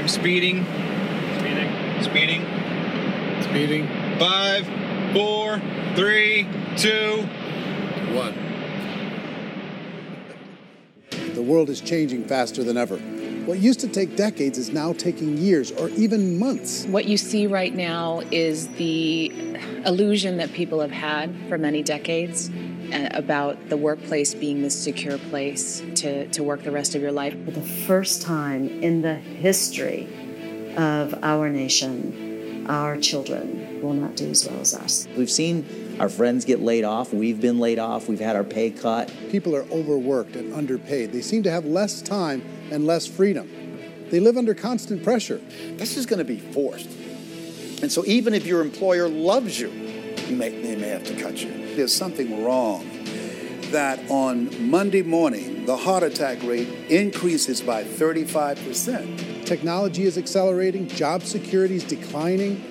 I'm speeding. Speeding. 5, 4, 3, 2, 1. The world is changing faster than ever. What used to take decades is now taking years or even months. What you see right now is the illusion that people have had for many decades about the workplace being this secure place to work the rest of your life. For the first time in the history of our nation, our children will not do as well as us. We've seen our friends get laid off. We've been laid off. We've had our pay cut. People are overworked and underpaid. They seem to have less time and less freedom. They live under constant pressure. This is going to be forced. And so even if your employer loves you, they may have to cut you. There's something wrong that on Monday morning, the heart attack rate increases by 35%. Technology is accelerating, job security is declining.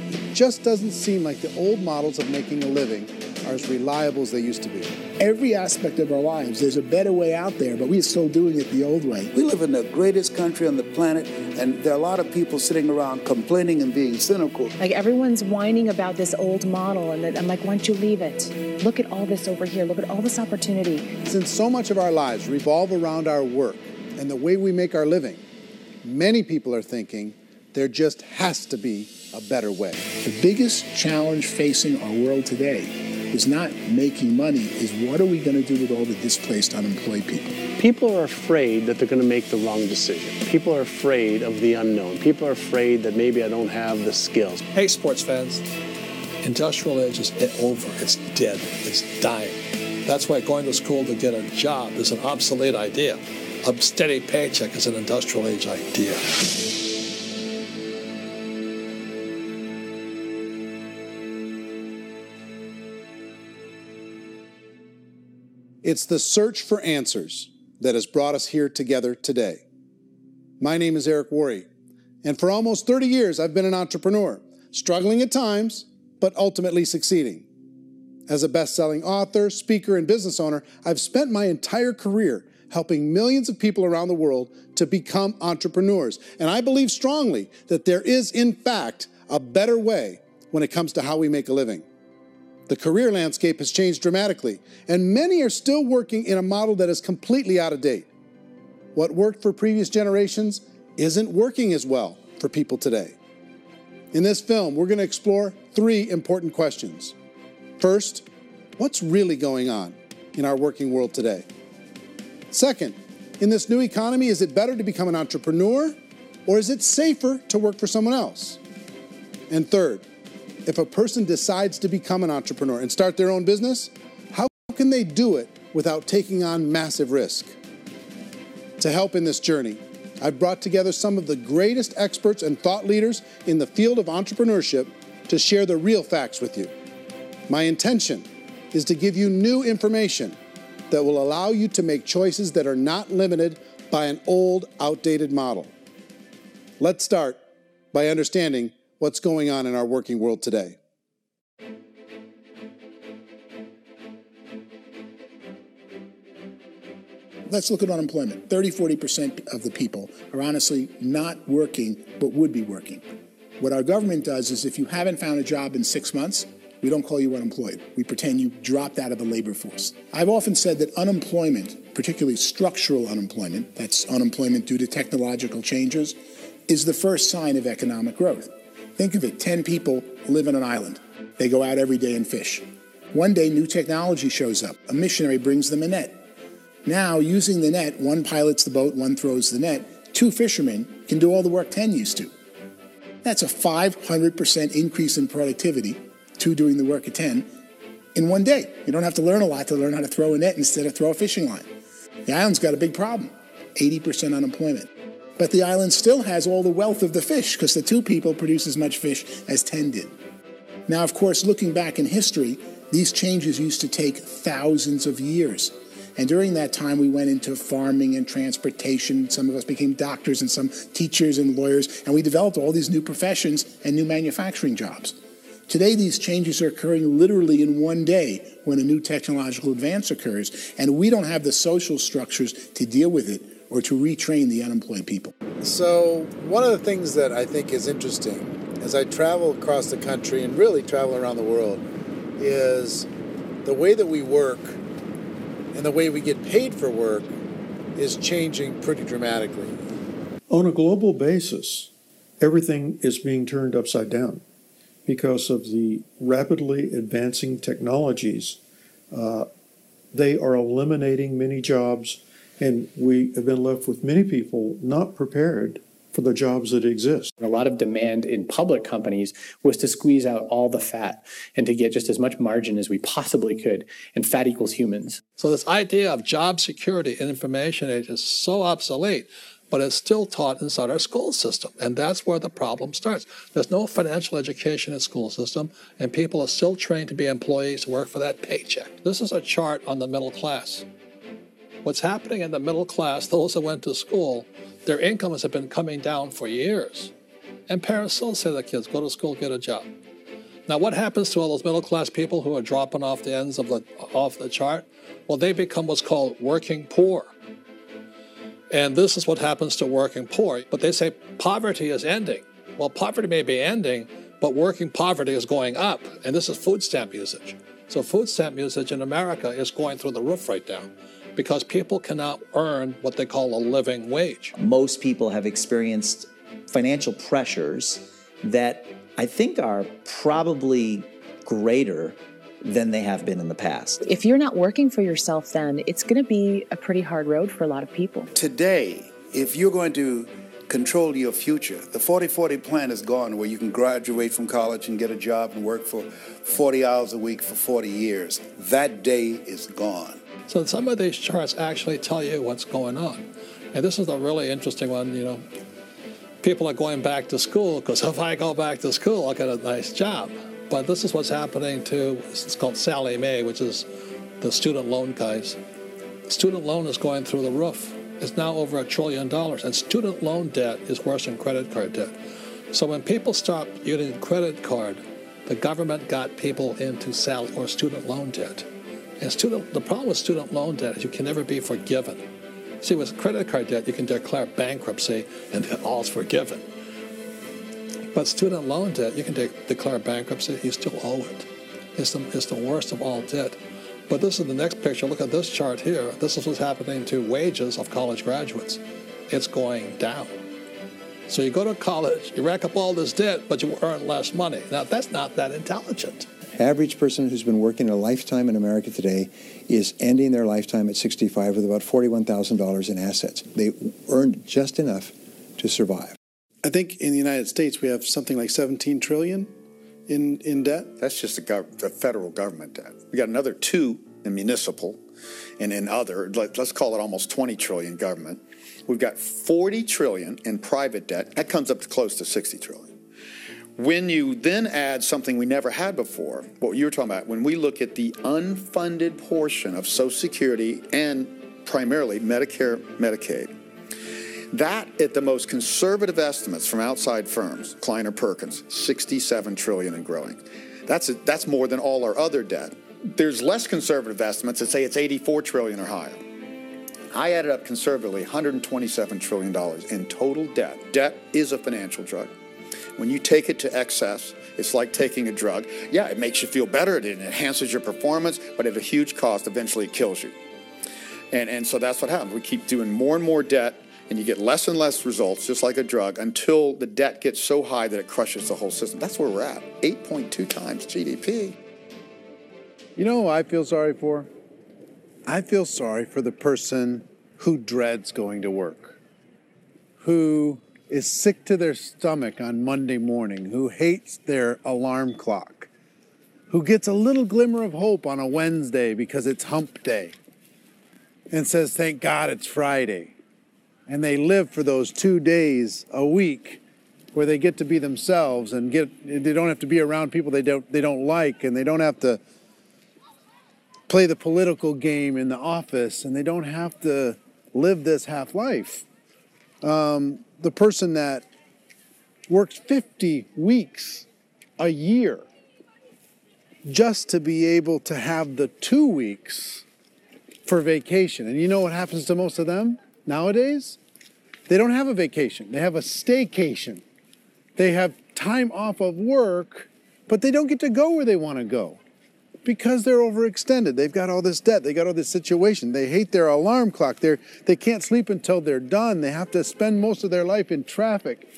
It just doesn't seem like the old models of making a living are as reliable as they used to be. Every aspect of our lives, there's a better way out there, but we're still doing it the old way. We live in the greatest country on the planet, and there are a lot of people sitting around complaining and being cynical. Like everyone's whining about this old model, and I'm like, why don't you leave it? Look at all this over here. Look at all this opportunity. Since so much of our lives revolve around our work and the way we make our living, many people are thinking there just has to be a better way. The biggest challenge facing our world today is not making money, is what are we going to do with all the displaced, unemployed people? People are afraid that they're going to make the wrong decision. People are afraid of the unknown. People are afraid that maybe I don't have the skills. Hey, sports fans, industrial age is over. It's dead. It's dying. That's why going to school to get a job is an obsolete idea. A steady paycheck is an industrial age idea. It's the search for answers that has brought us here together today. My name is Eric Worre, and for almost 30 years I've been an entrepreneur, struggling at times, but ultimately succeeding. As a best-selling author, speaker, and business owner, I've spent my entire career helping millions of people around the world to become entrepreneurs. And I believe strongly that there is, in fact, a better way when it comes to how we make a living. The career landscape has changed dramatically, and many are still working in a model that is completely out of date. What worked for previous generations isn't working as well for people today. In this film, we're going to explore 3 important questions. First, what's really going on in our working world today? Second, in this new economy, is it better to become an entrepreneur, or is it safer to work for someone else? And third, if a person decides to become an entrepreneur and start their own business, how can they do it without taking on massive risk? To help in this journey, I've brought together some of the greatest experts and thought leaders in the field of entrepreneurship to share the real facts with you. My intention is to give you new information that will allow you to make choices that are not limited by an old, outdated model. Let's start by understanding what's going on in our working world today. Let's look at unemployment. 30–40% of the people are honestly not working, but would be working. What our government does is if you haven't found a job in 6 months, we don't call you unemployed. We pretend you dropped out of the labor force. I've often said that unemployment, particularly structural unemployment, that's unemployment due to technological changes, is the first sign of economic growth. Think of it, 10 people live on an island. They go out every day and fish. One day, new technology shows up. A missionary brings them a net. Now, using the net, one pilots the boat, one throws the net. 2 fishermen can do all the work 10 used to. That's a 500% increase in productivity, 2 doing the work of 10, in one day. You don't have to learn a lot to learn how to throw a net instead of throw a fishing line. The island's got a big problem, 80% unemployment. But the island still has all the wealth of the fish because the 2 people produce as much fish as 10 did. Now, of course, looking back in history, these changes used to take thousands of years. And during that time, we went into farming and transportation. Some of us became doctors and some teachers and lawyers. And we developed all these new professions and new manufacturing jobs. Today, these changes are occurring literally in one day when a new technological advance occurs. And we don't have the social structures to deal with it or to retrain the unemployed people. So one of the things that I think is interesting as I travel across the country and really travel around the world is the way that we work and the way we get paid for work is changing pretty dramatically. On a global basis, everything is being turned upside down because of the rapidly advancing technologies. They are eliminating many jobs, and we have been left with many people not prepared for the jobs that exist. A lot of demand in public companies was to squeeze out all the fat and to get just as much margin as we possibly could, and fat equals humans. So this idea of job security and information age is so obsolete, but it's still taught inside our school system, and that's where the problem starts. There's no financial education in the school system, and people are still trained to be employees who work for that paycheck. This is a chart on the middle class. What's happening in the middle class, those that went to school, their incomes have been coming down for years. And parents still say to their kids, go to school, get a job. Now, what happens to all those middle class people who are dropping off the ends of the chart? Well, they become what's called working poor. And this is what happens to working poor. But they say poverty is ending. Well, poverty may be ending, but working poverty is going up. And this is food stamp usage. So food stamp usage in America is going through the roof right now, because people cannot earn what they call a living wage. Most people have experienced financial pressures that I think are probably greater than they have been in the past. If you're not working for yourself, then it's going to be a pretty hard road for a lot of people. Today, if you're going to control your future, the 40-40 plan is gone, where you can graduate from college and get a job and work for 40 hours a week for 40 years. That day is gone. So some of these charts actually tell you what's going on. And this is a really interesting one, you know. People are going back to school because if I go back to school, I'll get a nice job. But this is what's happening to, it's called Sallie Mae, which is the student loan guys. Student loan is going through the roof. It's now over $1 trillion, and student loan debt is worse than credit card debt. So when people stopped using credit card, the government got people into student loan debt. And the problem with student loan debt is you can never be forgiven. See, with credit card debt, you can declare bankruptcy and all's forgiven. But student loan debt, you can declare bankruptcy, you still owe it. It's the worst of all debt. But this is the next picture. Look at this chart here. This is what's happening to wages of college graduates. It's going down. So you go to college, you rack up all this debt, but you earn less money. Now, that's not that intelligent. Average person who's been working a lifetime in America today is ending their lifetime at 65 with about $41,000 in assets. They earned just enough to survive. I think in the United States we have something like $17 trillion in debt. That's just the federal government debt. We got another 2 in municipal and in other, let's call it almost 20 trillion government. We've got 40 trillion in private debt. That comes up to close to 60 trillion. When you then add something we never had before, what you were talking about, when we look at the unfunded portion of Social Security and primarily Medicare, Medicaid, that, at the most conservative estimates from outside firms, Kleiner Perkins, 67 trillion and growing. That's more than all our other debt. There's less conservative estimates that say it's 84 trillion or higher. I added up conservatively $127 trillion in total debt. Debt is a financial drug. When you take it to excess, it's like taking a drug. Yeah, it makes you feel better, it enhances your performance, but at a huge cost, eventually it kills you. And so that's what happens. We keep doing more and more debt, and you get less and less results, just like a drug, until the debt gets so high that it crushes the whole system. That's where we're at, 8.2 times GDP. You know who I feel sorry for? I feel sorry for the person who dreads going to work, who is sick to their stomach on Monday morning, who hates their alarm clock, who gets a little glimmer of hope on a Wednesday because it's hump day and says, thank God it's Friday. And they live for those 2 days a week where they get to be themselves and they don't have to be around people they don't like, and they don't have to play the political game in the office, and they don't have to live this half life. The person that works 50 weeks a year just to be able to have the 2 weeks for vacation. And you know what happens to most of them? Nowadays, they don't have a vacation. They have a staycation. They have time off of work, but they don't get to go where they want to go because they're overextended. They've got all this debt. They got all this situation. They hate their alarm clock. They can't sleep until they're done. They have to spend most of their life in traffic.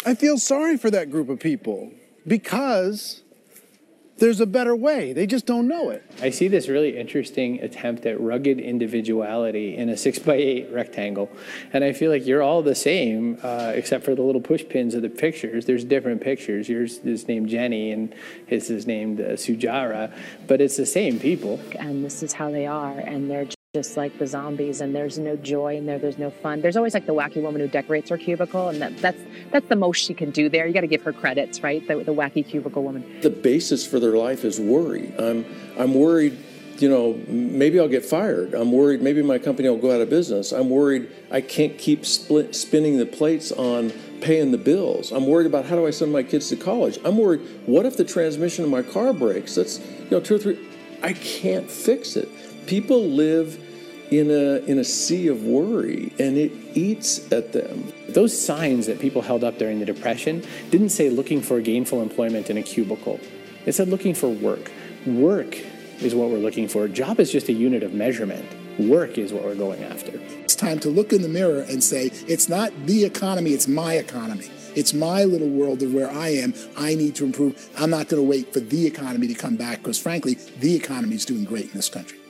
I feel sorry for that group of people because there's a better way. They just don't know it. I see this really interesting attempt at rugged individuality in a 6x8 rectangle. And I feel like you're all the same, except for the little push pins of the pictures. There's different pictures. Yours is named Jenny and his is named Sujara, but it's the same people. And this is how they are, and they're just like the zombies, and there's no joy in there, there's no fun. There's always like the wacky woman who decorates her cubicle, and that's the most she can do there. You got to give her credits, right? The wacky cubicle woman. The basis for their life is worry. I'm worried, you know, maybe I'll get fired. I'm worried maybe my company will go out of business. I'm worried I can't keep spinning the plates on paying the bills. I'm worried about how do I send my kids to college. I'm worried, what if the transmission of my car breaks? That's, you know, 2 or 3, I can't fix it. People live in a sea of worry, and it eats at them. Those signs that people held up during the Depression didn't say looking for gainful employment in a cubicle. It said looking for work. Work is what we're looking for. Job is just a unit of measurement. Work is what we're going after. It's time to look in the mirror and say, it's not the economy, it's my economy. It's my little world of where I am. I need to improve. I'm not going to wait for the economy to come back because, frankly, the economy is doing great in this country.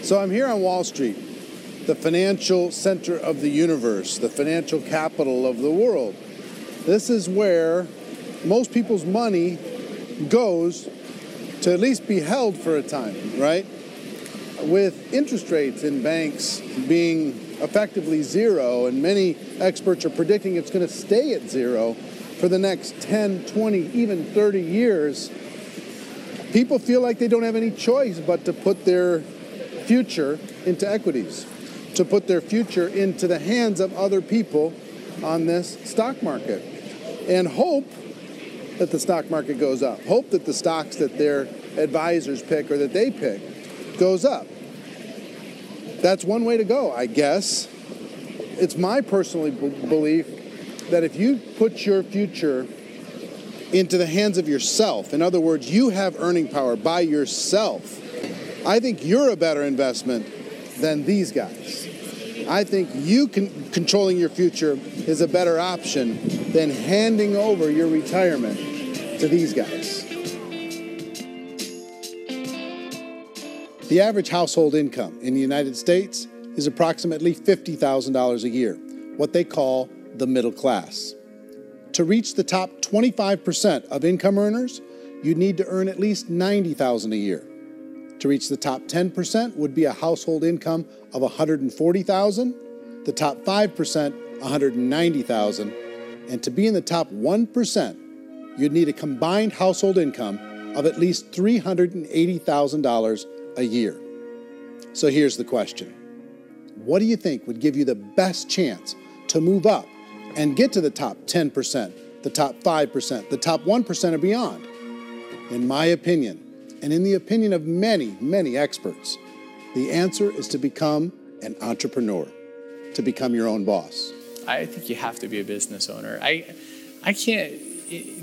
So I'm here on Wall Street, the financial center of the universe, the financial capital of the world. This is where most people's money goes to at least be held for a time, right? With interest rates in banks being effectively zero, and many experts are predicting it's going to stay at zero for the next 10, 20, even 30 years, people feel like they don't have any choice but to put their future into equities, to put their future into the hands of other people on this stock market, and hope that the stock market goes up, hope that the stocks that their advisors pick or that they pick goes up. That's one way to go, I guess. It's my personal belief that if you put your future into the hands of yourself, in other words, you have earning power by yourself, I think you're a better investment than these guys. I think you controlling your future is a better option than handing over your retirement to these guys. The average household income in the United States is approximately $50,000 a year, what they call the middle class. To reach the top 25% of income earners, you'd need to earn at least $90,000 a year. To reach the top 10% would be a household income of $140,000, the top 5%, $190,000, and to be in the top 1%, you'd need a combined household income of at least $380,000 a year. So here's the question. What do you think would give you the best chance to move up and get to the top 10%, the top 5%, the top 1% or beyond? In my opinion, and in the opinion of many, many experts, the answer is to become an entrepreneur, to become your own boss. I think you have to be a business owner. I can't,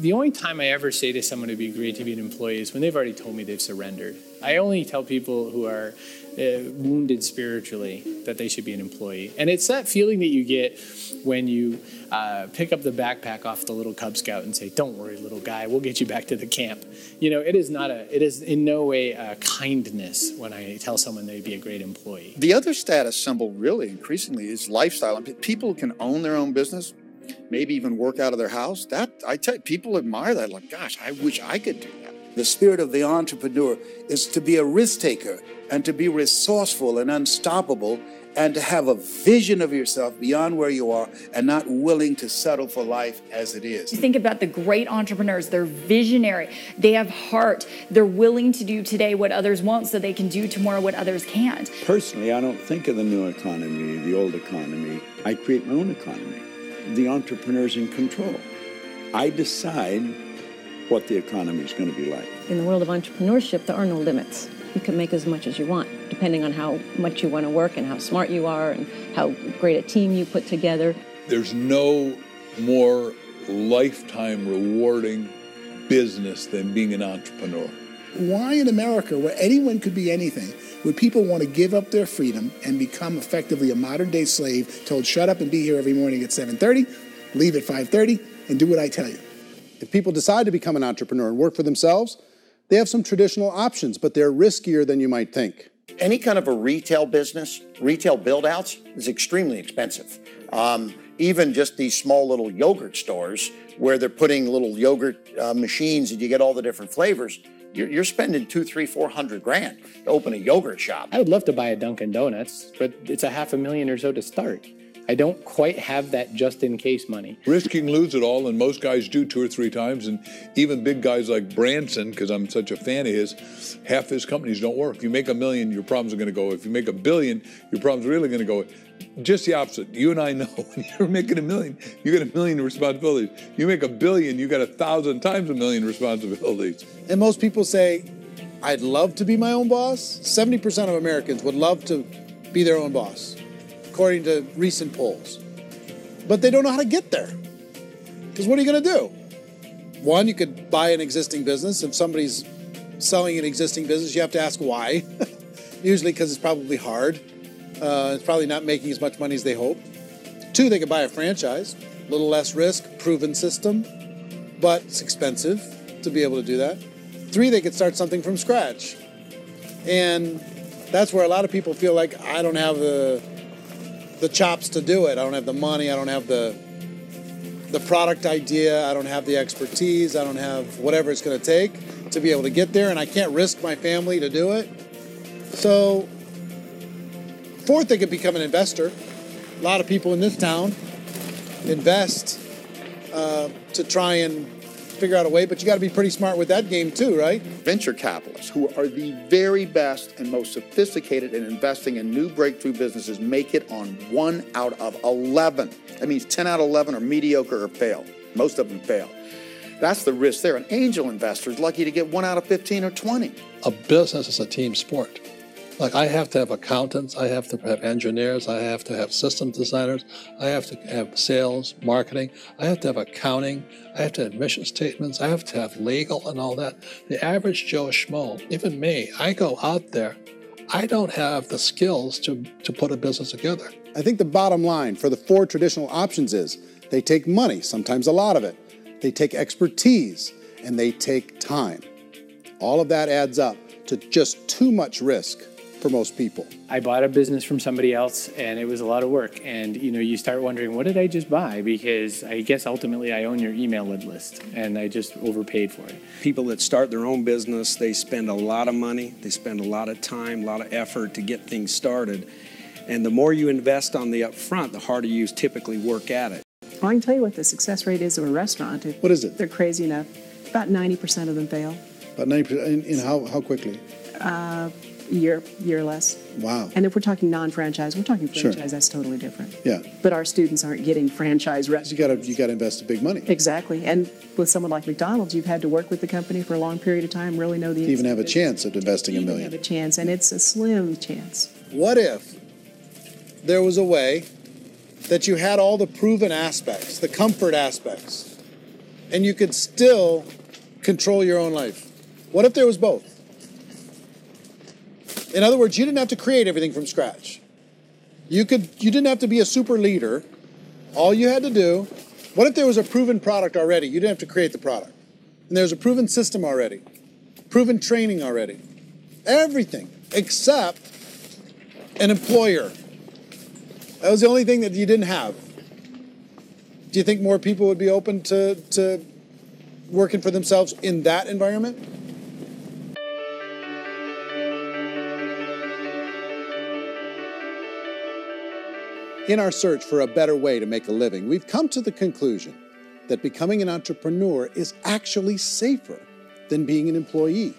the only time I ever say to someone it'd be great to be an employee is when they've already told me they've surrendered. I only tell people who are wounded spiritually that they should be an employee. And it's that feeling that you get when you pick up the backpack off the little Cub Scout and say, "Don't worry, little guy, we'll get you back to the camp." You know, it is in no way a kindness when I tell someone they'd be a great employee. The other status symbol really increasingly is lifestyle. And people can own their own business, maybe even work out of their house. That, I tell you, people admire that. Like, gosh, I wish I could do that. The spirit of the entrepreneur is to be a risk taker and to be resourceful and unstoppable and to have a vision of yourself beyond where you are and not willing to settle for life as it is. Think about the great entrepreneurs. They're visionary. They have heart. They're willing to do today what others won't so they can do tomorrow what others can't. Personally, I don't think of the new economy, the old economy. I create my own economy. The entrepreneur's in control. I decide what the economy is going to be like. In the world of entrepreneurship, there are no limits. you can make as much as you want, depending on how much you want to work and how smart you are and how great a team you put together. There's no more lifetime rewarding business than being an entrepreneur. Why in America, where anyone could be anything, would people want to give up their freedom and become effectively a modern-day slave, told shut up and be here every morning at 7:30, leave at 5:30, and do what I tell you? If people decide to become an entrepreneur and work for themselves, they have some traditional options, but they're riskier than you might think. Any kind of a retail business, retail build-outs, is extremely expensive. Even just these small little yogurt stores where they're putting little yogurt machines and you get all the different flavors, you're spending $200,000, $300,000, $400,000 to open a yogurt shop. I would love to buy a Dunkin' Donuts, but it's $500,000 or so to start. I don't quite have that just-in-case money. Risk you can lose it all, and most guys do 2 or 3 times, and even big guys like Branson, because I'm such a fan of his, half his companies don't work. If you make $1 million, your problems are going to go. If you make $1 billion, your problems are really going to go. Just the opposite. You and I know when you're making $1 million, you got $1 million responsibilities. You make $1 billion, you got 1,000 times $1 million responsibilities. And most people say, I'd love to be my own boss. 70% of Americans would love to be their own boss, according to recent polls. But they don't know how to get there. Because what are you going to do? One, you could buy an existing business. If somebody's selling an existing business, you have to ask why. Usually because it's probably hard. It's probably not making as much money as they hope. 2, they could buy a franchise. A little less risk, proven system, but it's expensive to be able to do that. 3, they could start something from scratch. And that's where a lot of people feel like, I don't have the chops to do it. I don't have the money. I don't have the product idea. I don't have the expertise. I don't have whatever it's going to take to be able to get there, and I can't risk my family to do it. So, 4th, they could become an investor. A lot of people in this town invest to try and figure out a way, but you got to be pretty smart with that game too, right? Venture capitalists, who are the very best and most sophisticated in investing in new breakthrough businesses, make it on 1 out of 11. That means 10 out of 11 are mediocre or fail. Most of them fail. That's the risk there. An angel investor is lucky to get 1 out of 15 or 20. A business is a team sport. Like, I have to have accountants, I have to have engineers, I have to have system designers, I have to have sales, marketing, I have to have accounting, I have to have mission statements, I have to have legal and all that. The average Joe Schmo, even me, I go out there, I don't have the skills to put a business together. I think the bottom line for the 4 traditional options is they take money, sometimes a lot of it. They take expertise, and they take time. All of that adds up to just too much risk for most people. I bought a business from somebody else, and it was a lot of work. And you start wondering, what did I just buy? Because I guess ultimately I own your email list, and I just overpaid for it. People that start their own business, they spend a lot of money, they spend a lot of time, a lot of effort to get things started. And the more you invest on the upfront, the harder you typically work at it. Well, I can tell you what the success rate is of a restaurant. What is it? They're crazy enough. About 90% of them fail. About 90%? In how quickly? Year less. Wow. And if we're talking non-franchise, we're talking franchise, Sure. That's totally different. Yeah. But our students aren't getting franchise restaurants. You got to invest the big money. Exactly. And with someone like McDonald's, you've had to work with the company for a long period of time, really know the To even have a chance at investing $1 million. have a chance, and it's a slim chance. What if there was a way that you had all the proven aspects, the comfort aspects, and you could still control your own life? What if there was both? In other words, you didn't have to create everything from scratch. You didn't have to be a super leader. All you had to do, what if there was a proven product already? You didn't have to create the product. And there was a proven system already, proven training already. Everything except an employer. That was the only thing that you didn't have. Do you think more people would be open to working for themselves in that environment? In our search for a better way to make a living, we've come to the conclusion that becoming an entrepreneur is actually safer than being an employee.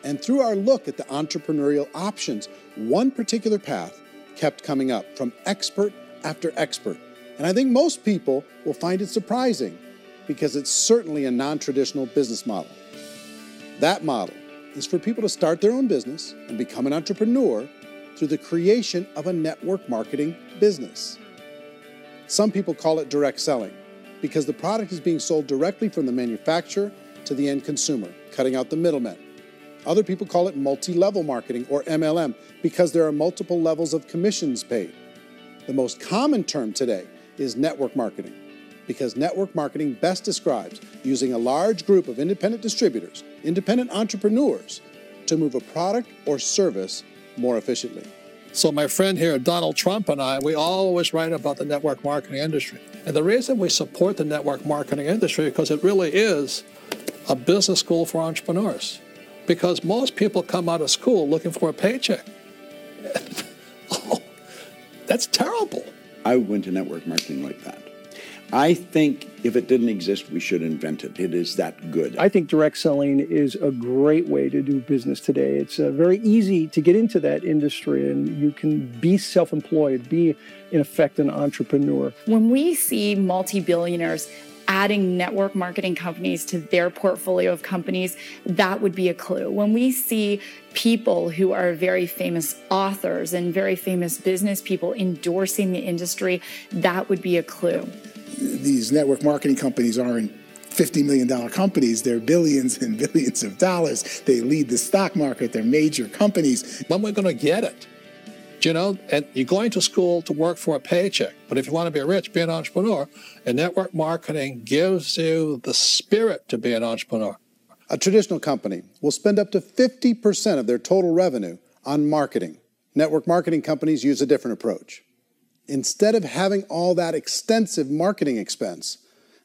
And through our look at the entrepreneurial options, one particular path kept coming up from expert after expert. And I think most people will find it surprising because it's certainly a non-traditional business model. That model is for people to start their own business and become an entrepreneur through the creation of a network marketing business. Some people call it direct selling because the product is being sold directly from the manufacturer to the end consumer, cutting out the middlemen. Other people call it multi-level marketing, or MLM, because there are multiple levels of commissions paid. The most common term today is network marketing, because network marketing best describes using a large group of independent distributors, independent entrepreneurs, to move a product or service more efficiently. So my friend here, Donald Trump, and I, we always write about the network marketing industry. And the reason we support the network marketing industry is because it really is a business school for entrepreneurs. Because most people come out of school looking for a paycheck. Oh, that's terrible. I went to network marketing like that. I think if it didn't exist, we should invent it. It is that good. I think direct selling is a great way to do business today. It's very easy to get into that industry, and you can be self-employed, be, in effect, an entrepreneur. When we see multi-billionaires adding network marketing companies to their portfolio of companies, that would be a clue. When we see people who are very famous authors and very famous business people endorsing the industry, that would be a clue. These network marketing companies aren't $50 million companies. They're billions and billions of dollars. They lead the stock market. They're major companies. When we're going to get it? You know, and you're going to school to work for a paycheck. But if you want to be rich, be an entrepreneur. And network marketing gives you the spirit to be an entrepreneur. A traditional company will spend up to 50% of their total revenue on marketing. Network marketing companies use a different approach. Instead of having all that extensive marketing expense,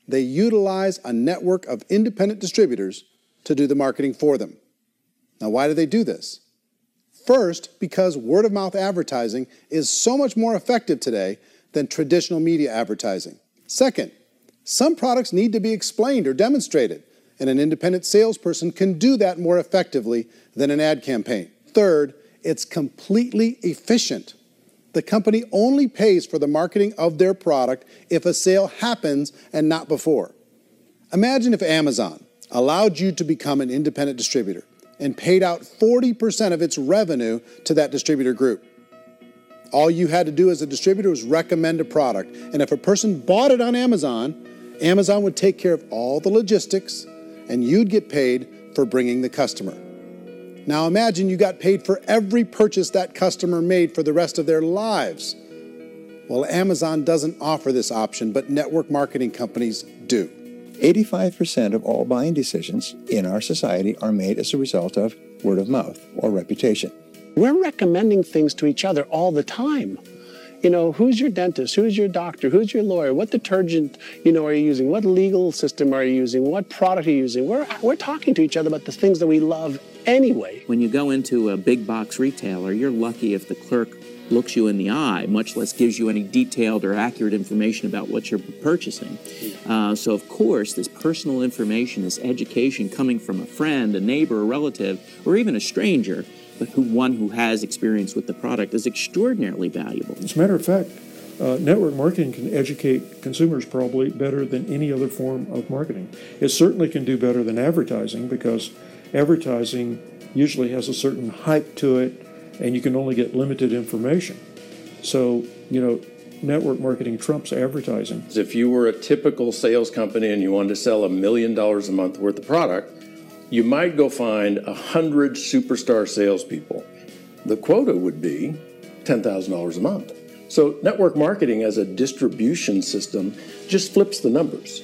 they utilize a network of independent distributors to do the marketing for them. Now, why do they do this? First, because word-of-mouth advertising is so much more effective today than traditional media advertising. Second, some products need to be explained or demonstrated, and an independent salesperson can do that more effectively than an ad campaign. Third, it's completely efficient. The company only pays for the marketing of their product if a sale happens and not before. Imagine if Amazon allowed you to become an independent distributor and paid out 40% of its revenue to that distributor group. All you had to do as a distributor was recommend a product, and if a person bought it on Amazon, Amazon would take care of all the logistics, and you'd get paid for bringing the customer. Now imagine you got paid for every purchase that customer made for the rest of their lives. Well, Amazon doesn't offer this option, but network marketing companies do. 85% of all buying decisions in our society are made as a result of word of mouth or reputation. We're recommending things to each other all the time. You know, who's your dentist? Who's your doctor? Who's your lawyer? What detergent, are you using? What legal system are you using? What product are you using? We're talking to each other about the things that we love anyway. When you go into a big box retailer, you're lucky if the clerk looks you in the eye, much less gives you any detailed or accurate information about what you're purchasing. So, of course, this personal information, this education coming from a friend, a neighbor, a relative, or even a stranger, but one who has experience with the product is extraordinarily valuable. As a matter of fact, network marketing can educate consumers probably better than any other form of marketing. It certainly can do better than advertising because advertising usually has a certain hype to it and you can only get limited information. So, network marketing trumps advertising. If you were a typical sales company and you wanted to sell $1 million a month worth of product, you might go find 100 superstar salespeople. The quota would be $10,000 a month. So network marketing as a distribution system just flips the numbers.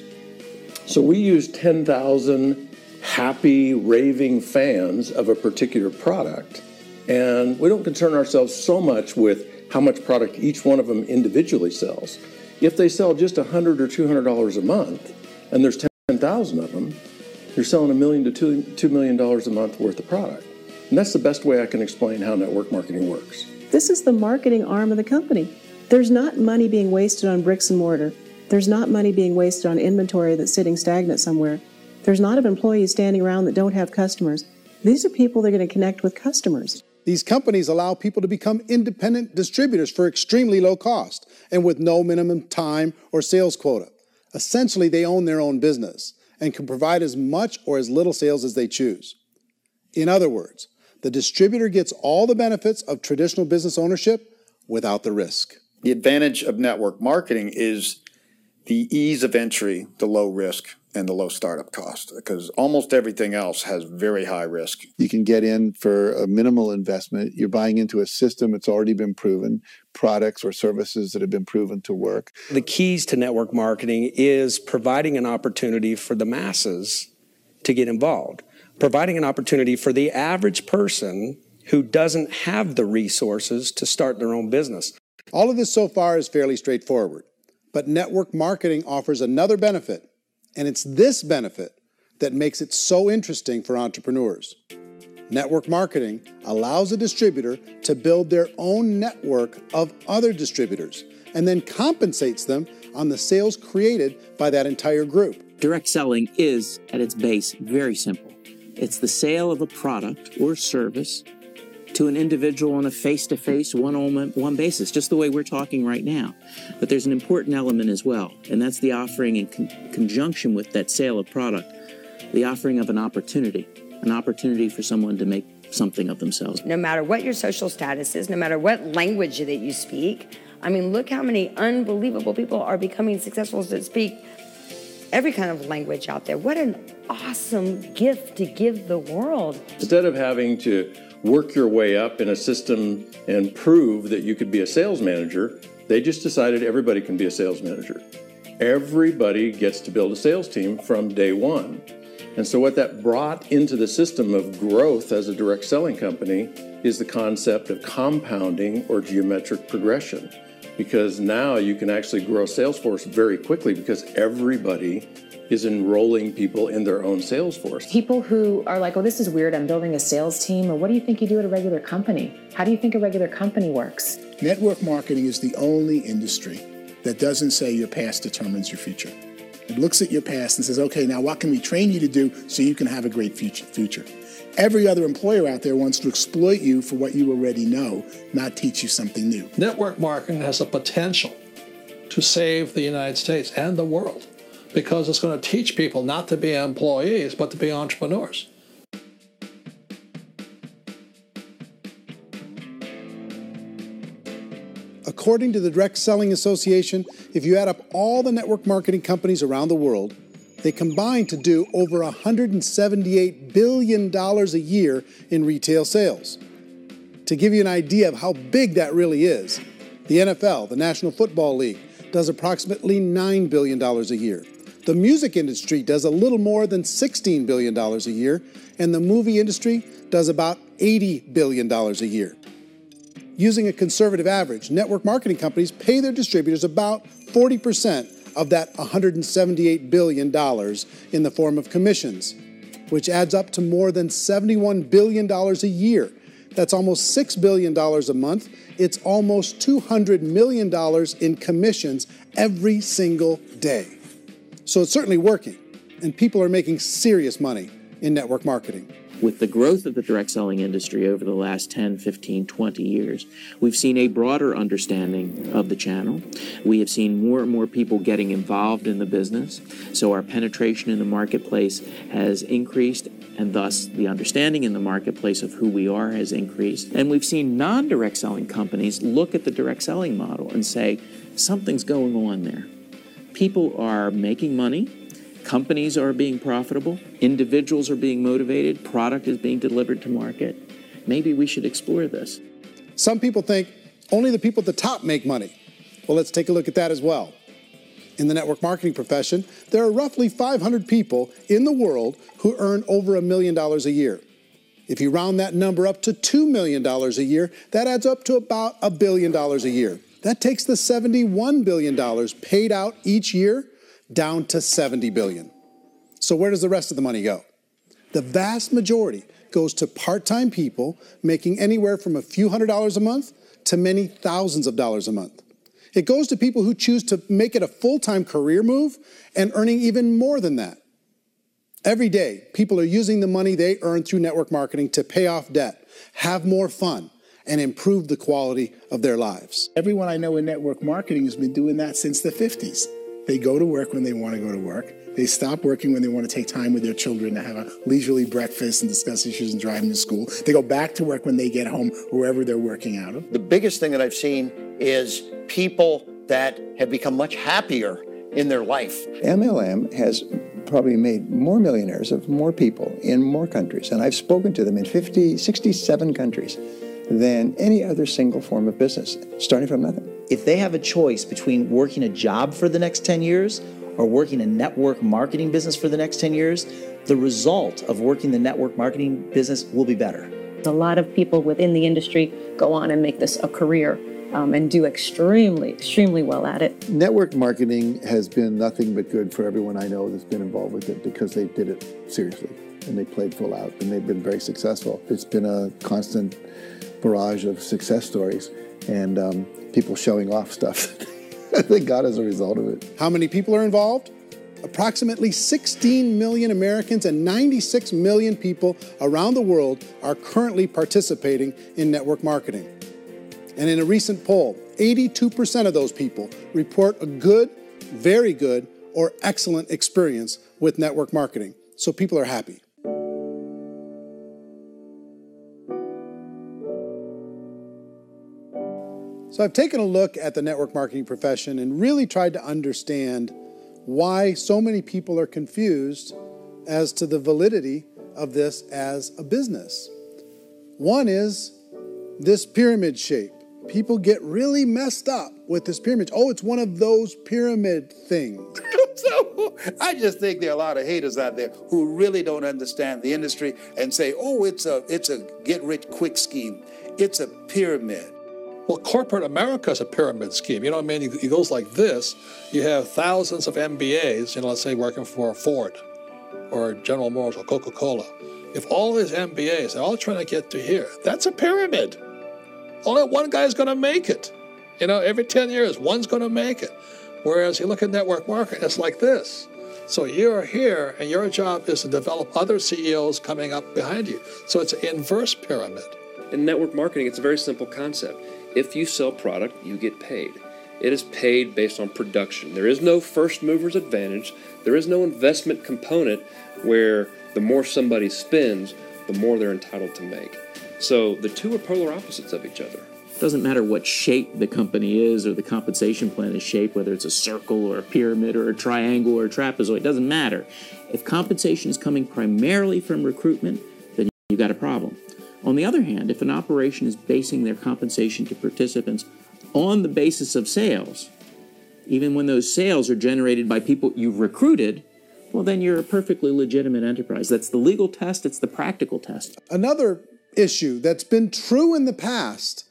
So we use 10,000 happy, raving fans of a particular product, and we don't concern ourselves so much with how much product each one of them individually sells. If they sell just $100 or $200 a month, and there's 10,000 of them, you're selling $1 million to $2 million a month worth of product. And that's the best way I can explain how network marketing works. This is the marketing arm of the company. There's not money being wasted on bricks and mortar. There's not money being wasted on inventory that's sitting stagnant somewhere. There's not of employees standing around that don't have customers. These are people that are going to connect with customers. These companies allow people to become independent distributors for extremely low cost and with no minimum time or sales quota. Essentially, they own their own business and can provide as much or as little sales as they choose. In other words, the distributor gets all the benefits of traditional business ownership without the risk. The advantage of network marketing is the ease of entry, the low risk, and the low startup cost, because almost everything else has very high risk. You can get in for a minimal investment. You're buying into a system that's already been proven, products or services that have been proven to work. The keys to network marketing is providing an opportunity for the masses to get involved, providing an opportunity for the average person who doesn't have the resources to start their own business. All of this so far is fairly straightforward, but network marketing offers another benefit. And it's this benefit that makes it so interesting for entrepreneurs. Network marketing allows a distributor to build their own network of other distributors and then compensates them on the sales created by that entire group. Direct selling is, at its base, very simple. It's the sale of a product or service to an individual on a face-to-face, one-on-one basis, just the way we're talking right now. But there's an important element as well, and that's the offering in conjunction with that sale of product, the offering of an opportunity for someone to make something of themselves. No matter what your social status is, no matter what language that you speak, I mean, look how many unbelievable people are becoming successful that speak every kind of language out there. What an awesome gift to give the world. Instead of having to work your way up in a system and prove that you could be a sales manager, they just decided everybody can be a sales manager. Everybody gets to build a sales team from day one. And so what that brought into the system of growth as a direct selling company is the concept of compounding or geometric progression. Because now you can actually grow a sales force very quickly because everybody is enrolling people in their own sales force. People who are like, oh, this is weird, I'm building a sales team, or what do you think you do at a regular company? How do you think a regular company works? Network marketing is the only industry that doesn't say your past determines your future. It looks at your past and says, okay, now what can we train you to do so you can have a great future? Every other employer out there wants to exploit you for what you already know, not teach you something new. Network marketing has the potential to save the United States and the world, because it's going to teach people not to be employees, but to be entrepreneurs. According to the Direct Selling Association, if you add up all the network marketing companies around the world, they combine to do over $178 billion a year in retail sales. To give you an idea of how big that really is, the NFL, the National Football League, does approximately $9 billion a year. The music industry does a little more than $16 billion a year, and the movie industry does about $80 billion a year. Using a conservative average, network marketing companies pay their distributors about 40% of that $178 billion in the form of commissions, which adds up to more than $71 billion a year. That's almost $6 billion a month. It's almost $200 million in commissions every single day. So it's certainly working, and people are making serious money in network marketing. With the growth of the direct selling industry over the last 10, 15, 20 years, we've seen a broader understanding of the channel. We have seen more and more people getting involved in the business, so our penetration in the marketplace has increased, and thus the understanding in the marketplace of who we are has increased. And we've seen non-direct selling companies look at the direct selling model and say, something's going on there. People are making money. Companies are being profitable, individuals are being motivated, product is being delivered to market. Maybe we should explore this. Some people think only the people at the top make money. Well, let's take a look at that as well. In the network marketing profession, there are roughly 500 people in the world who earn over $1 million a year. If you round that number up to $2 million a year, that adds up to about $1 billion a year. That takes the $71 billion paid out each year down to $70 billion. So where does the rest of the money go? The vast majority goes to part-time people making anywhere from a few $100s a month to many thousands of dollars a month. It goes to people who choose to make it a full-time career move and earning even more than that. Every day, people are using the money they earn through network marketing to pay off debt, have more fun, and improve the quality of their lives. Everyone I know in network marketing has been doing that since the 50s. They go to work when they want to go to work. They stop working when they want to take time with their children to have a leisurely breakfast and discuss issues and drive them to school. They go back to work when they get home, wherever they're working out of. The biggest thing that I've seen is people that have become much happier in their life. MLM has probably made more millionaires of more people in more countries, and I've spoken to them in 67 countries, than any other single form of business, starting from nothing. If they have a choice between working a job for the next 10 years or working a network marketing business for the next 10 years, the result of working the network marketing business will be better. A lot of people within the industry go on and make this a career and do extremely well at it. Network marketing has been nothing but good for everyone I know that's been involved with it because they did it seriously and they played full out and they've been very successful. It's been a constant barrage of success stories and people showing off stuff they got as a result of it. How many people are involved? Approximately 16 million Americans and 96 million people around the world are currently participating in network marketing. And in a recent poll, 82% of those people report a good, very good, or excellent experience with network marketing. So people are happy. So I've taken a look at the network marketing profession and really tried to understand why so many people are confused as to the validity of this as a business. One is this pyramid shape. People get really messed up with this pyramid. Oh, it's one of those pyramid things. So I just think there are a lot of haters out there who really don't understand the industry and say, oh, it's a get-rich-quick scheme. It's a pyramid. Well, corporate America is a pyramid scheme. You know what I mean? It goes like this. You have thousands of MBAs, let's say working for Ford or General Motors or Coca-Cola. If all these MBAs are all trying to get to here, that's a pyramid. Only one guy's going to make it. Every 10 years, one's going to make it. Whereas you look at network marketing, it's like this. So you're here, and your job is to develop other CEOs coming up behind you. So it's an inverse pyramid. In network marketing, it's a very simple concept. If you sell product, you get paid. It is paid based on production. There is no first mover's advantage. There is no investment component where the more somebody spends, the more they're entitled to make. So the two are polar opposites of each other. It doesn't matter what shape the company is or the compensation plan is shaped, whether it's a circle or a pyramid or a triangle or a trapezoid, it doesn't matter. If compensation is coming primarily from recruitment, then you've got a problem. On the other hand, if an operation is basing their compensation to participants on the basis of sales, even when those sales are generated by people you've recruited, well, then you're a perfectly legitimate enterprise. That's the legal test. It's the practical test. Another issue that's been true in the past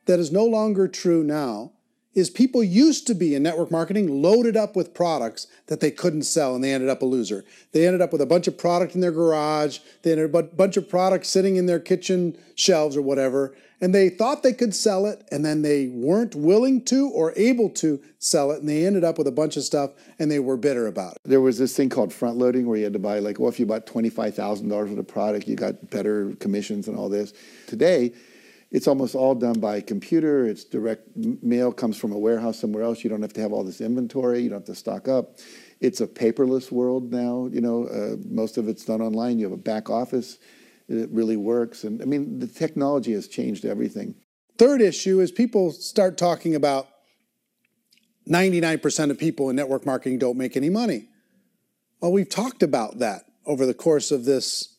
that is no longer true now is people used to be in network marketing loaded up with products that they couldn't sell and they ended up a loser. They ended up with a bunch of product in their garage, they ended up with a bunch of products sitting in their kitchen shelves or whatever, and they thought they could sell it and then they weren't willing to or able to sell it and they ended up with a bunch of stuff and they were bitter about it. There was this thing called front loading where you had to buy if you bought $25,000 worth of product, you got better commissions and all this. Today, it's almost all done by computer. It's direct mail comes from a warehouse somewhere else. You don't have to have all this inventory. You don't have to stock up. It's a paperless world now. Most of it's done online. You have a back office. It really works. And I mean, the technology has changed everything. Third issue is people start talking about 99% of people in network marketing don't make any money. Well, we've talked about that over the course of this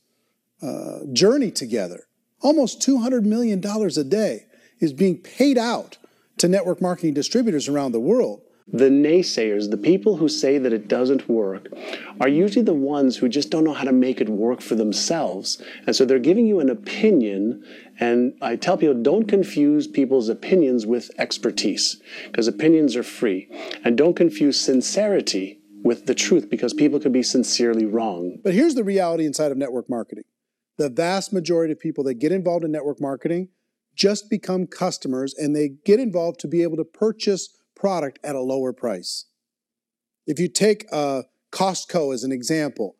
journey together. Almost $200 million a day is being paid out to network marketing distributors around the world. The naysayers, the people who say that it doesn't work, are usually the ones who just don't know how to make it work for themselves. And so they're giving you an opinion, and I tell people, don't confuse people's opinions with expertise, because opinions are free. And don't confuse sincerity with the truth, because people could be sincerely wrong. But here's the reality inside of network marketing. The vast majority of people that get involved in network marketing just become customers and they get involved to be able to purchase product at a lower price. If you take Costco as an example,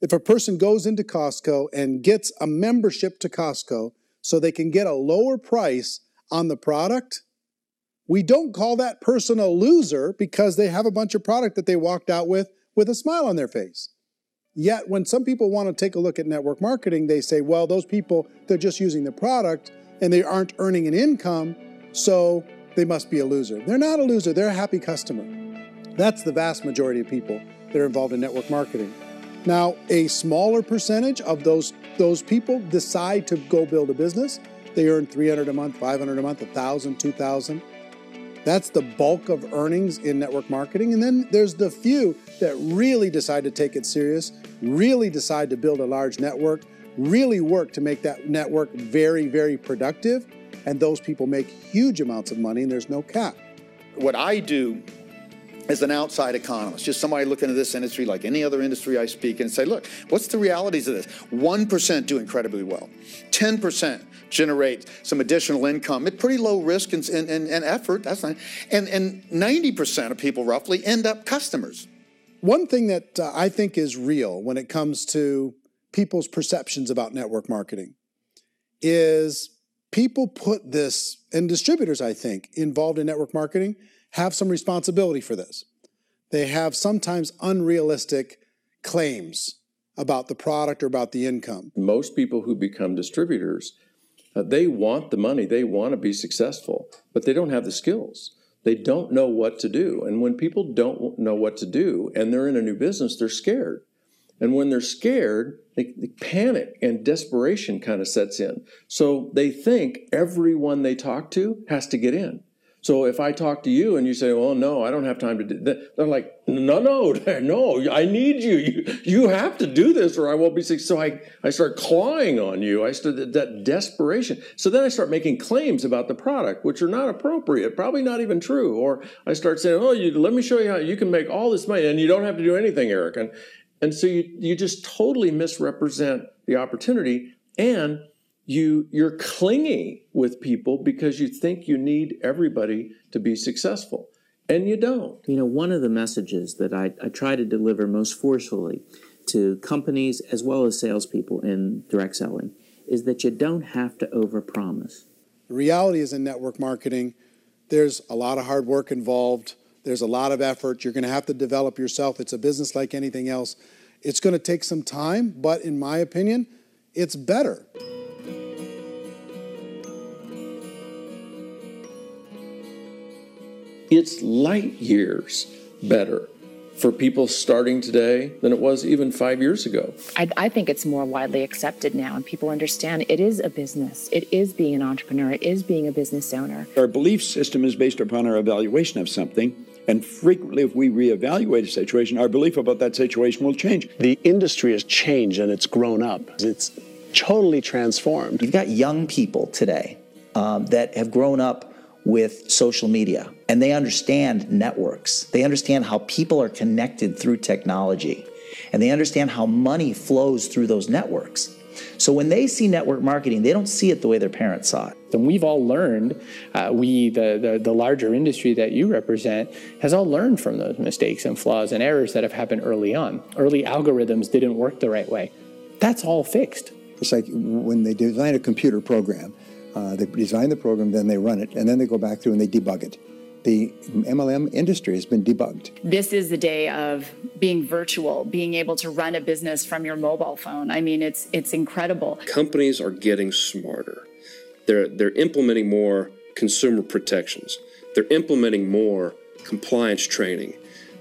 if a person goes into Costco and gets a membership to Costco so they can get a lower price on the product, We don't call that person a loser because they have a bunch of product that they walked out with a smile on their face. Yet when some people want to take a look at network marketing, they say, well, those people, they're just using the product and they aren't earning an income, so they must be a loser. They're not a loser, they're a happy customer. That's the vast majority of people that are involved in network marketing. Now, a smaller percentage of those people decide to go build a business. They earn $300 a month, $500 a month, $1,000, $2,000. That's the bulk of earnings in network marketing. And then there's the few that really decide to take it serious, really decide to build a large network, really work to make that network very, very productive. And those people make huge amounts of money and there's no cap. What I do as an outside economist, just somebody looking at this industry like any other industry I speak and say, look, what's the realities of this? 1% do incredibly well. 10% generate some additional income at pretty low risk and effort. That's not, and 90% of people roughly end up customers. One thing that I think is real when it comes to people's perceptions about network marketing is people put this, and distributors, I think, involved in network marketing have some responsibility for this. They have sometimes unrealistic claims about the product or about the income. Most people who become distributors, they want the money, they want to be successful, but they don't have the skills. They don't know what to do. And when people don't know what to do and they're in a new business, they're scared. And when they're scared, they panic and desperation kind of sets in. So they think everyone they talk to has to get in. So if I talk to you and you say, well, no, I don't have time to do that, they're like, no, I need you. You have to do this or I won't be successful. So I start clawing on you. I start that desperation. So then I start making claims about the product, which are not appropriate, probably not even true. Or I start saying, oh, let me show you how you can make all this money and you don't have to do anything, Eric. And so you just totally misrepresent the opportunity, and you're clingy with people because you think you need everybody to be successful, and you don't. You know, one of the messages that I try to deliver most forcefully to companies as well as salespeople in direct selling is that you don't have to overpromise. The reality is in network marketing, there's a lot of hard work involved. There's a lot of effort. You're going to have to develop yourself. It's a business like anything else. It's going to take some time, but in my opinion, it's better. It's light years better for people starting today than it was even 5 years ago. I think it's more widely accepted now, and people understand it is a business. It is being an entrepreneur. It is being a business owner. Our belief system is based upon our evaluation of something, and frequently if we reevaluate a situation, our belief about that situation will change. The industry has changed and it's grown up. It's totally transformed. You've got young people today that have grown up with social media, and they understand networks. They understand how people are connected through technology, and they understand how money flows through those networks. So when they see network marketing, they don't see it the way their parents saw it. And we've all learned, the larger industry that you represent, has all learned from those mistakes and flaws and errors that have happened early on. Early algorithms didn't work the right way. That's all fixed. It's like when they design a computer program, they design the program, then they run it, and then they go back through and they debug it. The MLM industry has been debugged. This is the day of being virtual, being able to run a business from your mobile phone. I mean, it's incredible. Companies are getting smarter. They're implementing more consumer protections. They're implementing more compliance training.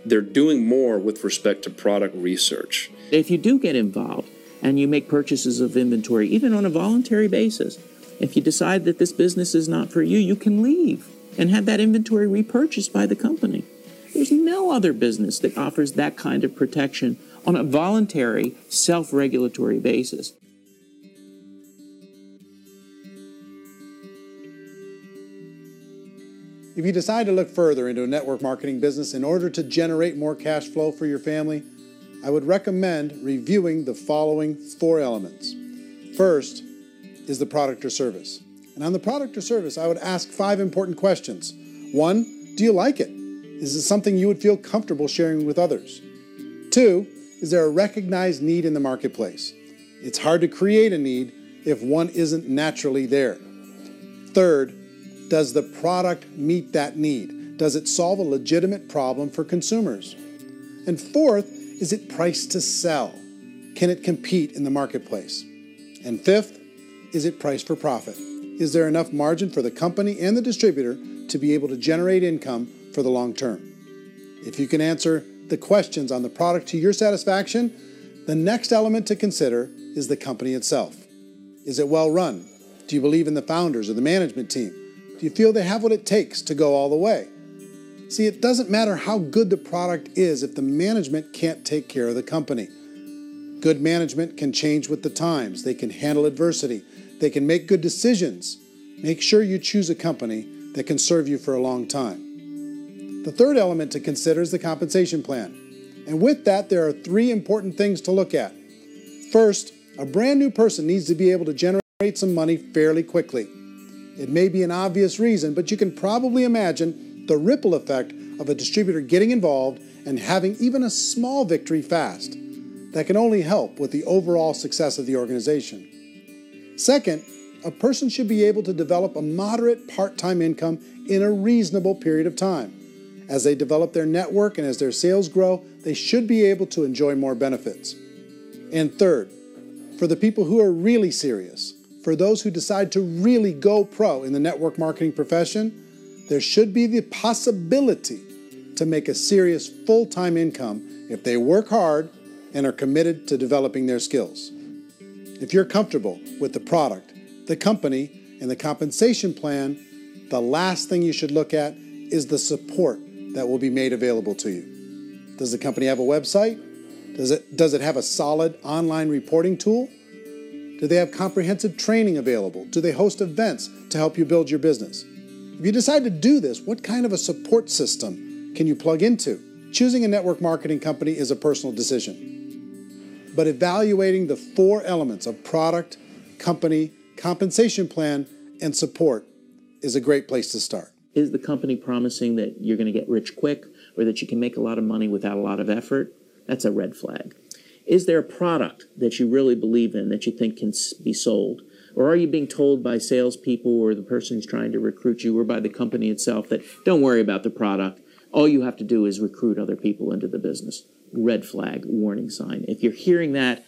They're doing more with respect to product research. If you do get involved and you make purchases of inventory, even on a voluntary basis, if you decide that this business is not for you, you can leave and have that inventory repurchased by the company. There's no other business that offers that kind of protection on a voluntary, self-regulatory basis. If you decide to look further into a network marketing business in order to generate more cash flow for your family, I would recommend reviewing the following 4 elements. First is the product or service. And on the product or service, I would ask 5 important questions. 1, do you like it? Is it something you would feel comfortable sharing with others? 2, is there a recognized need in the marketplace? It's hard to create a need if one isn't naturally there. Third, Does the product meet that need? Does it solve a legitimate problem for consumers? And fourth, is it priced to sell? Can it compete in the marketplace? And fifth, is it priced for profit? Is there enough margin for the company and the distributor to be able to generate income for the long term? If you can answer the questions on the product to your satisfaction, the next element to consider is the company itself. Is it well run? Do you believe in the founders or the management team? Do you feel they have what it takes to go all the way? See, it doesn't matter how good the product is if the management can't take care of the company. Good management can change with the times. They can handle adversity. They can make good decisions. Make sure you choose a company that can serve you for a long time. The third element to consider is the compensation plan. And with that, there are three important things to look at. First, a brand new person needs to be able to generate some money fairly quickly. It may be an obvious reason, but you can probably imagine the ripple effect of a distributor getting involved and having even a small victory fast. That can only help with the overall success of the organization. Second, a person should be able to develop a moderate part-time income in a reasonable period of time. As they develop their network and as their sales grow, they should be able to enjoy more benefits. And third, for the people who are really serious, for those who decide to really go pro in the network marketing profession, there should be the possibility to make a serious full-time income if they work hard and are committed to developing their skills. If you're comfortable with the product, the company, and the compensation plan, the last thing you should look at is the support that will be made available to you. Does the company have a website? Does it have a solid online reporting tool? Do they have comprehensive training available? Do they host events to help you build your business? If you decide to do this, what kind of a support system can you plug into? Choosing a network marketing company is a personal decision. But evaluating the four elements of product, company, compensation plan, and support is a great place to start. Is the company promising that you're going to get rich quick or that you can make a lot of money without a lot of effort? That's a red flag. Is there a product that you really believe in that you think can be sold? Or are you being told by salespeople or the person who's trying to recruit you or by the company itself that don't worry about the product, all you have to do is recruit other people into the business? Red flag, warning sign. If you're hearing that,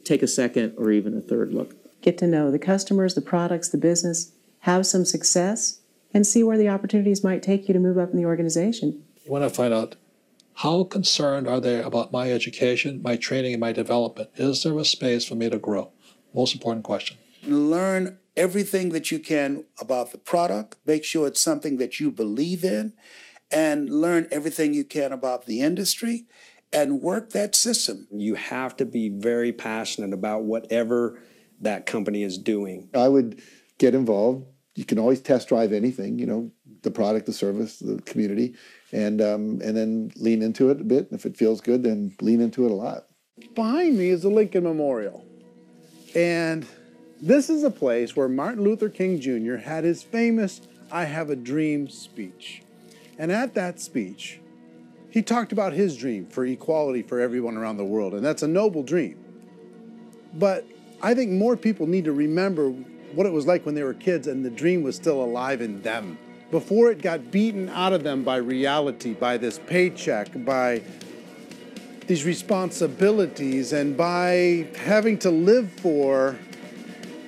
take a second or even a third look. Get to know the customers, the products, the business, have some success, and see where the opportunities might take you to move up in the organization. You want to find out how concerned are they about my education, my training, and my development? Is there a space for me to grow? Most important question. Learn everything that you can about the product. Make sure it's something that you believe in, and learn everything you can about the industry and work that system. You have to be very passionate about whatever that company is doing. I would get involved. You can always test drive anything, the product, the service, the community, and then lean into it a bit. If it feels good, then lean into it a lot. Behind me is the Lincoln Memorial. And this is a place where Martin Luther King Jr. had his famous "I Have a Dream" speech. And at that speech, he talked about his dream for equality for everyone around the world, and that's a noble dream. But I think more people need to remember what it was like when they were kids and the dream was still alive in them. Before it got beaten out of them by reality, by this paycheck, by these responsibilities, and by having to live for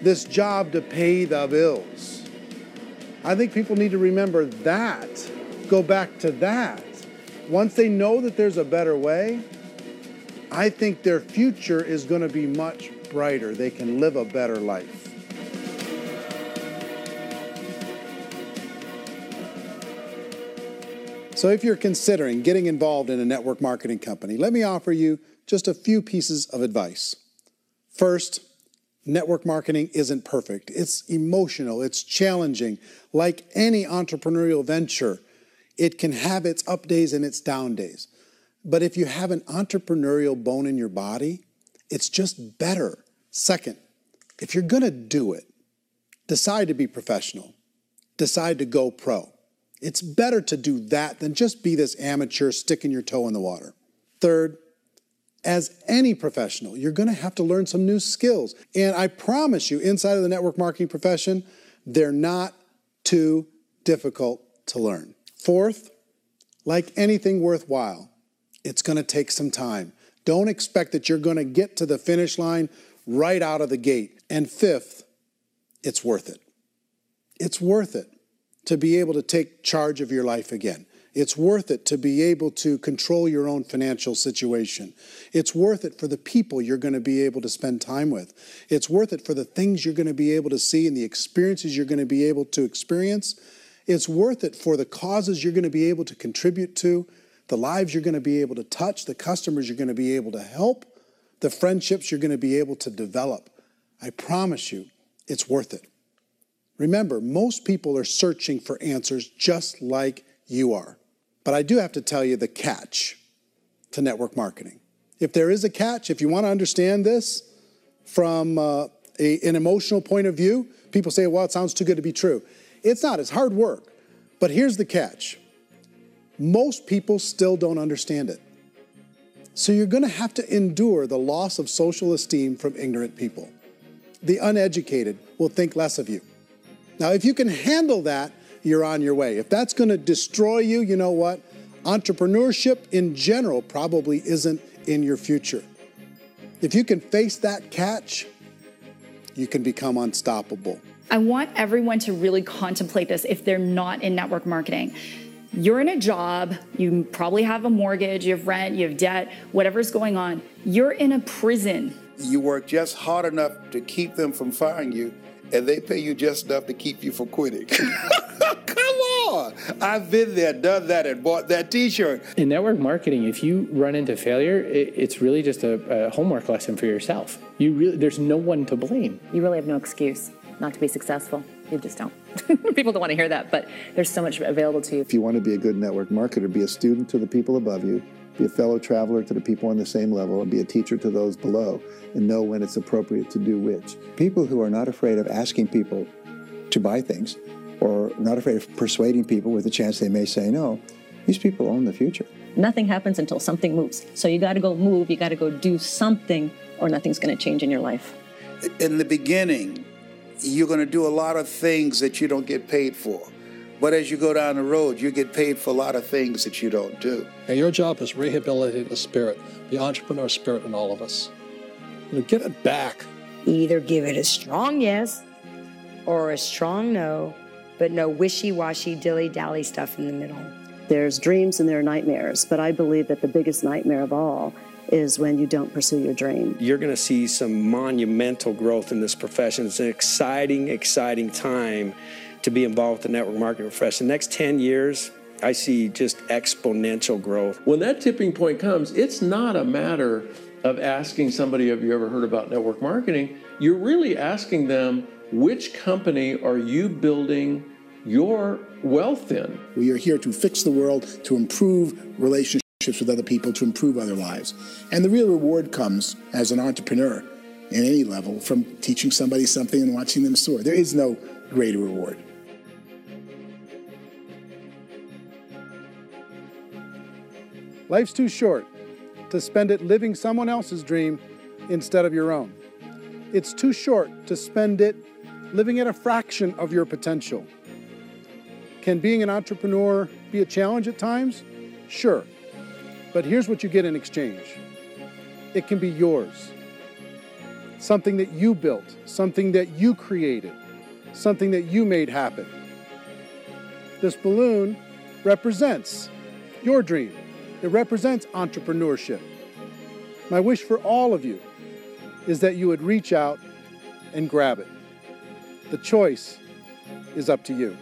this job to pay the bills. I think people need to remember that, go back to that. Once they know that there's a better way, I think their future is going to be much brighter. They can live a better life. So if you're considering getting involved in a network marketing company, let me offer you just a few pieces of advice. First, network marketing isn't perfect. It's emotional, it's challenging. Like any entrepreneurial venture, it can have its up days and its down days. But if you have an entrepreneurial bone in your body, it's just better. Second, if you're going to do it, decide to be professional. Decide to go pro. It's better to do that than just be this amateur sticking your toe in the water. Third, as any professional, you're going to have to learn some new skills. And I promise you, inside of the network marketing profession, they're not too difficult to learn. Fourth, like anything worthwhile, it's going to take some time. Don't expect that you're going to get to the finish line right out of the gate. And fifth, it's worth it. It's worth it to be able to take charge of your life again. It's worth it to be able to control your own financial situation. It's worth it for the people you're going to be able to spend time with. It's worth it for the things you're going to be able to see and the experiences you're going to be able to experience. It's worth it for the causes you're going to be able to contribute to, the lives you're going to be able to touch, the customers you're going to be able to help, the friendships you're going to be able to develop. I promise you, it's worth it. Remember, most people are searching for answers just like you are. But I do have to tell you the catch to network marketing. If there is a catch, if you want to understand this from an emotional point of view, people say, well, it sounds too good to be true. It's not, it's hard work. But here's the catch. Most people still don't understand it. So you're going to have to endure the loss of social esteem from ignorant people. The uneducated will think less of you. Now, if you can handle that, you're on your way. If that's going to destroy you, you know what? Entrepreneurship in general probably isn't in your future. If you can face that catch, you can become unstoppable. I want everyone to really contemplate this if they're not in network marketing. You're in a job, you probably have a mortgage, you have rent, you have debt, whatever's going on. You're in a prison. You work just hard enough to keep them from firing you, and they pay you just enough to keep you from quitting. Come on! I've been there, done that, and bought that t-shirt. In network marketing, if you run into failure, it's really just a homework lesson for yourself. There's no one to blame. You really have no excuse not to be successful. You just don't. People don't want to hear that, but there's so much available to you. If you want to be a good network marketer, be a student to the people above you, be a fellow traveler to the people on the same level, and be a teacher to those below, and know when it's appropriate to do which. People who are not afraid of asking people to buy things, or not afraid of persuading people with a chance they may say no, these people own the future. Nothing happens until something moves. So you got to go move, you got to go do something, or nothing's going to change in your life. In the beginning, you're going to do a lot of things that you don't get paid for. But as you go down the road, you get paid for a lot of things that you don't do. And your job is rehabilitate the spirit, the entrepreneur spirit in all of us. Get it back. Either give it a strong yes or a strong no, but no wishy-washy, dilly-dally stuff in the middle. There's dreams and there are nightmares, but I believe that the biggest nightmare of all is when you don't pursue your dream. You're going to see some monumental growth in this profession. It's an exciting, exciting time to be involved with the network marketing profession. The next 10 years, I see just exponential growth. When that tipping point comes, it's not a matter of asking somebody, have you ever heard about network marketing? You're really asking them, which company are you building your wealth in? We are here to fix the world, to improve relationships with other people, to improve other lives. And the real reward comes as an entrepreneur in any level from teaching somebody something and watching them soar. There is no greater reward. Life's too short to spend it living someone else's dream instead of your own. It's too short to spend it living at a fraction of your potential. Can being an entrepreneur be a challenge at times? Sure. But here's what you get in exchange. It can be yours. Something that you built, something that you created, something that you made happen. This balloon represents your dream. It represents entrepreneurship. My wish for all of you is that you would reach out and grab it. The choice is up to you.